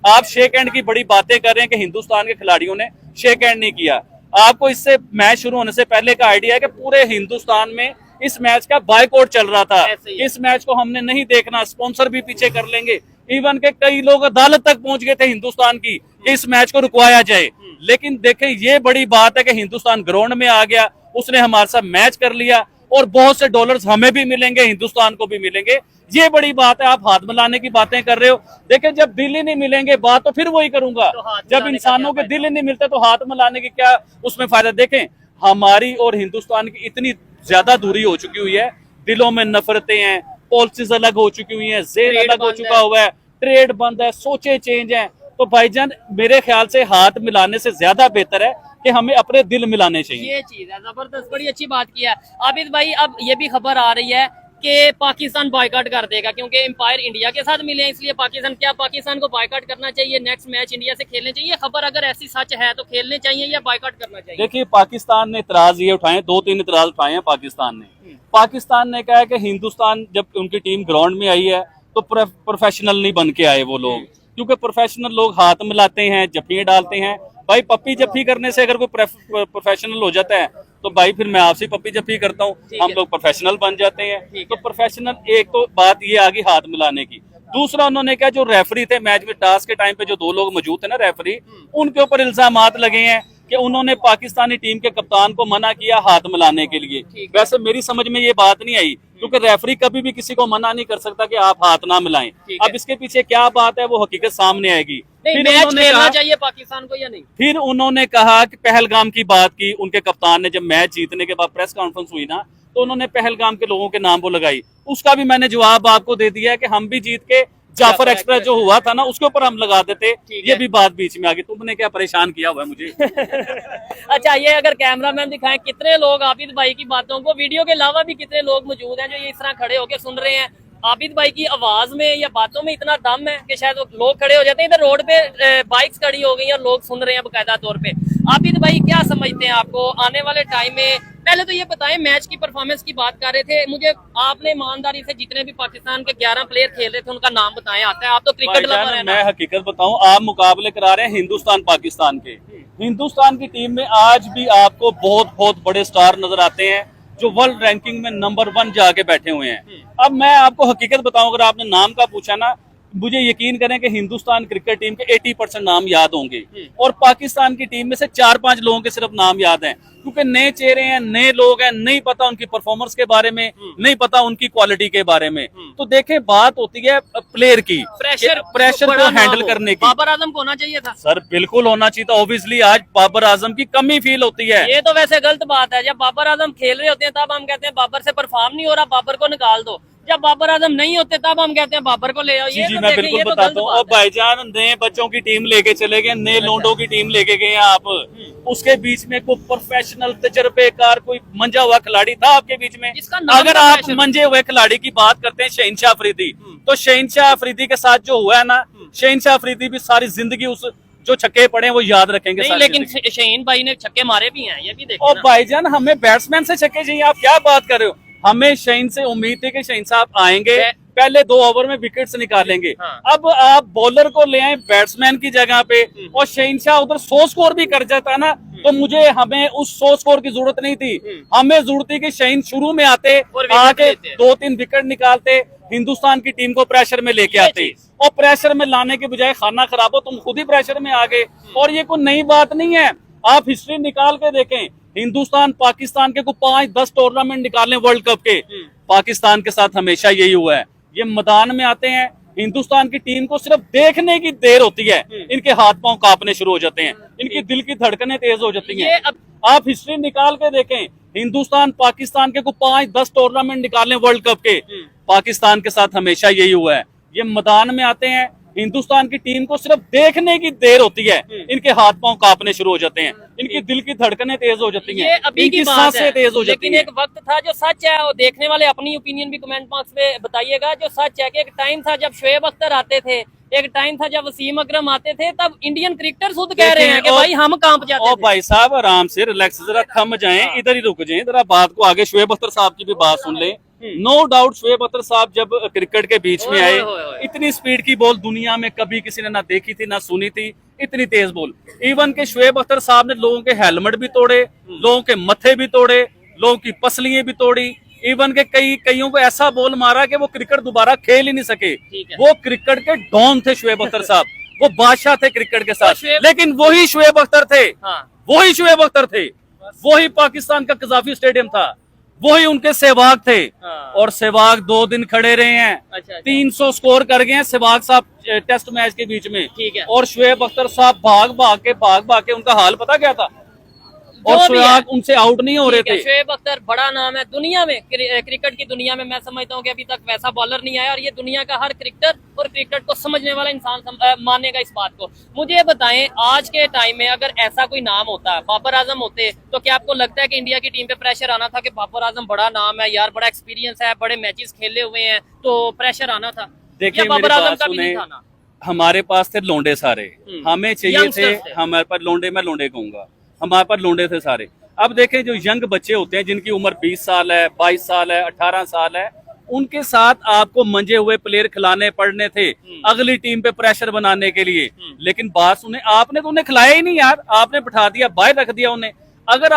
आप shake hand की बड़ी बातें कर रहे हैं कि हिंदुस्तान के खिलाड़ियों ने शेक हैंड नहीं किया। आपको इससे मैच शुरू होने से पहले का आइडिया है कि पूरे हिंदुस्तान में इस मैच का बायकॉट चल रहा था। इस मैच को हमने नहीं देखना, स्पॉन्सर भी पीछे कर लेंगे। इवन के कई लोग अदालत तक पहुंच गए थे हिंदुस्तान की कि इस मैच को रुकवाया जाए। लेकिन देखें, ये बड़ी बात है कि हिंदुस्तान ग्राउंड में आ गया, उसने हमारे साथ मैच कर लिया और बहुत से डॉलर्स हमें भी मिलेंगे, हिंदुस्तान को भी मिलेंगे। ये बड़ी बात है। आप हाथ मिलाने की बातें कर रहे हो। देखिए, जब दिल ही नहीं मिलेंगे, बात तो फिर वही करूंगा। जब इंसानों के दिल ही नहीं मिलते तो हाथ मिलाने की क्या उसमें फायदा। देखें, हमारी और हिंदुस्तान की इतनी ज्यादा दूरी हो चुकी हुई है, दिलों में नफरतें हैं, पॉलिसीज अलग हो चुकी हुई है, जेल अलग हो चुका हुआ है, ट्रेड बंद है, सोचे चेंज है। तो भाईजान, मेरे ख्याल से हाथ मिलाने से ज्यादा बेहतर है कि हमें अपने दिल मिलाने चाहिए। ये चीज है, जबरदस्त, बड़ी अच्छी बात किया आबिद भाई। अब ये भी खबर आ रही है कि पाकिस्तान बॉयकॉट कर देगा क्योंकि एम्पायर इंडिया के साथ मिले हैं, इसलिए पाकिस्तान को बॉयकॉट करना चाहिए, नेक्स्ट मैच इंडिया से खेलने चाहिए। खबर अगर ऐसी सच है तो खेलने चाहिए या बॉयकॉट करना चाहिए? देखिए, पाकिस्तान ने इतराज ये उठाए, 2-3 इतराज उठाए हैं पाकिस्तान ने कहा है कि हिंदुस्तान जब उनकी टीम ग्राउंड में आई है तो प्रोफेशनल नहीं बन के आए वो लोग, क्योंकि प्रोफेशनल लोग हाथ मिलाते हैं, जफ्फियां डालते हैं। भाई, पप्पी जफ्फी करने से अगर कोई प्रोफेशनल हो जाता है तो भाई फिर मैं आपसे पप्पी जफ्फी करता हूँ, हम लोग प्रोफेशनल बन जाते हैं। तो प्रोफेशनल, एक तो बात ये आ गई हाथ मिलाने की। दूसरा, उन्होंने क्या, जो रेफरी थे मैच में टॉस के टाइम पे जो 2 लोग मौजूद थे ना रेफरी, उनके ऊपर इल्जामात लगे हैं कि उन्होंने पाकिस्तानी टीम के कप्तान को मना किया हाथ मिलाने के लिए। वैसे मेरी समझ में ये बात नहीं आई, क्योंकि रेफरी कभी भी किसी को मना नहीं कर सकता कि आप हाथ ना मिलाएं। अब इसके पीछे क्या बात है वो हकीकत सामने आएगी। फिर मैच खेलना चाहिए पाकिस्तान को या नहीं? फिर उन्होंने कहा कि पहलगाम की बात की उनके कप्तान ने, जब मैच जीतने के बाद प्रेस कॉन्फ्रेंस हुई ना, तो उन्होंने पहलगाम के लोगों के नाम वो लगाई। उसका भी मैंने जवाब आपको दे दिया है कि हम भी जीत के जाफर एक्सप्रेस जो हुआ था ना, उसके ऊपर हम लगा देते। ये भी बात बीच में आ गई। तुमने क्या परेशान किया हुआ है मुझे? अच्छा, ये अगर कैमरामैन दिखाएं कितने लोग आबिद भाई की बातों को, वीडियो के अलावा भी कितने लोग मौजूद हैं जो ये इस तरह खड़े होकर सुन रहे हैं। आबिद भाई की आवाज में या बातों में इतना दम है कि शायद लोग खड़े हो जाते हैं। इधर रोड पे बाइक्स खड़ी हो गई और लोग सुन रहे हैं बकायदा तौर पे। आबिद भाई, क्या समझते हैं आपको आने वाले टाइम में? पहले तो ये बताएं, मैच की परफॉर्मेंस की बात कर रहे थे, मुझे आपने ईमानदारी से जितने भी पाकिस्तान के 11 प्लेयर खेल रहे थे उनका नाम बताएं। आता है, आप तो क्रिकेट लवर हैं ना। मैं हकीकत बताऊं, आप मुकाबले करा रहे हैं हिंदुस्तान पाकिस्तान के। हिंदुस्तान की टीम में आज भी आपको बहुत बहुत बड़े स्टार नजर आते हैं जो वर्ल्ड रैंकिंग में नंबर 1 जाके बैठे हुए हैं। अब मैं आपको हकीकत बताऊं, अगर आपने नाम का पूछा ना, मुझे यकीन करें कि हिंदुस्तान क्रिकेट टीम के 80% नाम याद होंगे और पाकिस्तान की टीम में से 4-5 लोगों के सिर्फ नाम याद हैं, क्योंकि नए चेहरे हैं, नए लोग हैं, नहीं पता उनकी परफॉर्मेंस के बारे में, नहीं पता उनकी क्वालिटी के बारे में। तो देखें, बात होती है प्लेयर की, प्रेशर को हैंडल करने की। बाबर आजम को होना चाहिए था सर, बिल्कुल होना चाहिए था। ऑब्वियसली आज बाबर आजम की कमी फील होती है। ये तो वैसे गलत बात है। जब बाबर आजम खेल रहे होते हैं तब हम कहते हैं बाबर से परफॉर्म नहीं हो रहा, बाबर को निकाल दो। जब बाबर आजम नहीं होते तब हम कहते हैं बाबर को ले आओ। जी, मैं बिल्कुल बताता हूँ। और भाईजान, नए बच्चों की टीम लेके चले गए, नए लोंडों की टीम लेके गए आप। उसके बीच में कोई प्रोफेशनल तजर्बेकार कोई मंजा हुआ खिलाड़ी था आपके बीच में? अगर आप मंजे हुए खिलाड़ी की बात करते हैं शहीनशाह अफरीदी, तो शहीनशाह अफरीदी के साथ जो हुआ है ना, शहीनशाह अफरीदी भी सारी जिंदगी उस जो छक्के पड़े हैं वो याद रखेंगे। नहीं, लेकिन शहीन भाई ने छक्के मारे भी हैं, ये भी देखो। और भाईजान, हमें बैट्समैन से छक्के चाहिए, आप क्या बात कर रहे हो? हमें शहीन से उम्मीद थी कि शहीन साहब आएंगे, पहले 2 ओवर में विकेट्स निकालेंगे। अब आप बॉलर को ले आए बैट्समैन की जगह पे, और शहीन शाह उधर 100 स्कोर भी कर जाता ना, तो हमें उस 100 स्कोर की जरूरत नहीं थी। हमें जरूरत थी कि शहीन शुरू में आते, आके 2-3 विकेट निकालते, हिंदुस्तान की टीम को प्रेशर में लेके आते। और प्रेशर में लाने के बजाय खाना खराब हो, तुम खुद ही प्रेशर में आ गए। और ये कोई नई बात नहीं है, आप हिस्ट्री निकाल के देखें। हिंदुस्तान पाकिस्तान के को 5-10 टूर्नामेंट निकालने वर्ल्ड कप के, पाकिस्तान के साथ हमेशा यही हुआ है। ये मैदान में आते हैं, हिंदुस्तान की टीम को सिर्फ देखने की देर होती है, इनके हाथ पांव कांपने शुरू हो जाते हैं, इनकी दिल की धड़कनें तेज हो जाती हैं। आप हिस्ट्री निकाल के देखें, हिंदुस्तान पाकिस्तान के को 5-10 टूर्नामेंट निकालने वर्ल्ड कप के, पाकिस्तान के साथ हमेशा यही हुआ है। ये मैदान में आते हैं, हिंदुस्तान की टीम को सिर्फ देखने की देर होती है, इनके हाथ पांव कांपने शुरू हो जाते हैं, इनकी दिल की धड़कनें तेज हो जाती हैं, अभी की सांसें तेज हो जाती हैं। लेकिन एक वक्त था जो सच है, और देखने वाले अपनी ओपिनियन भी कमेंट बॉक्स में बताइएगा, जो सच है कि एक टाइम था जब शोएब अख्तर आते थे, एक टाइम था जब वसीम अकरम आते थे, तब इंडियन क्रिकेटर खुद कह रहे हैं कि भाई हम कांप जाते थे। भाई साहब, आराम से रिलैक्स, जरा थम जाएं, इधर ही रुक जाएं, जरा बात को आगे शोएब अख्तर साहब की भी बात सुन लें। नो डाउट शुएब अख्तर साहब जब क्रिकेट के बीच में आए, ओए। इतनी स्पीड की बॉल दुनिया में कभी किसी ने ना देखी थी ना सुनी थी, इतनी तेज बॉल। इवन के शुएब अख्तर साहब ने लोगों के हेलमेट भी तोड़े, लोगों के मथे भी तोड़े, लोगों की पसलियां भी तोड़ी, इवन के कईयों को ऐसा बॉल मारा कि वो क्रिकेट दोबारा खेल ही नहीं सके। वो क्रिकेट के डॉन थे शुएब अख्तर साहब, वो बादशाह थे क्रिकेट के साथ। लेकिन वही शुएब अख्तर थे, वही शुएब अख्तर थे, वही पाकिस्तान का कजाफी स्टेडियम था, वही उनके सहवाग थे। और सहवाग 2 दिन खड़े रहे हैं, 300 स्कोर कर गए हैं सहवाग साहब टेस्ट मैच के बीच में। और शुएब अख्तर साहब भाग भाग के उनका हाल पता क्या था, और सहवाग उनसे आउट नहीं हो रहे थे। शुएब अख्तर बड़ा नाम है दुनिया में, क्रिकेट की दुनिया में। मैं समझता हूँ कि अभी तक वैसा बॉलर नहीं आया, और ये दुनिया का हर क्रिकेटर और क्रिकेट को समझने वाला इंसान मानेगा इस बात को। मुझे ये बताएं, आज के टाइम में अगर ऐसा कोई नाम होता, बाबर आजम होते, तो क्या आपको लगता है कि इंडिया की टीम पे प्रेशर आना था कि बाबर आजम बड़ा नाम है यार, बड़ा एक्सपीरियंस है, बड़े मैचेस खेले हुए हैं, तो प्रेशर आना था? देखिए बाबर आजम का भी नहीं था ना? हमारे पास थे लोंडे सारे, हमें चाहिए थे, हमारे पास लोंडे, मैं लोंडे कहूंगा, हमारे पास लोंडे थे सारे। अब देखें जो यंग बच्चे होते हैं जिनकी उम्र 20 साल है, 22 साल है, 18 साल है, उनके साथ आपको मंजे हुए प्लेयर खिलाने पड़ने थे अगली टीम पे प्रेशर बनाने के लिए। लेकिन बात सुने, आपने तो उन्हें खिलाया ही नहीं यार, आपने बिठा दिया, बाहर रख दिया उन्हें। अगर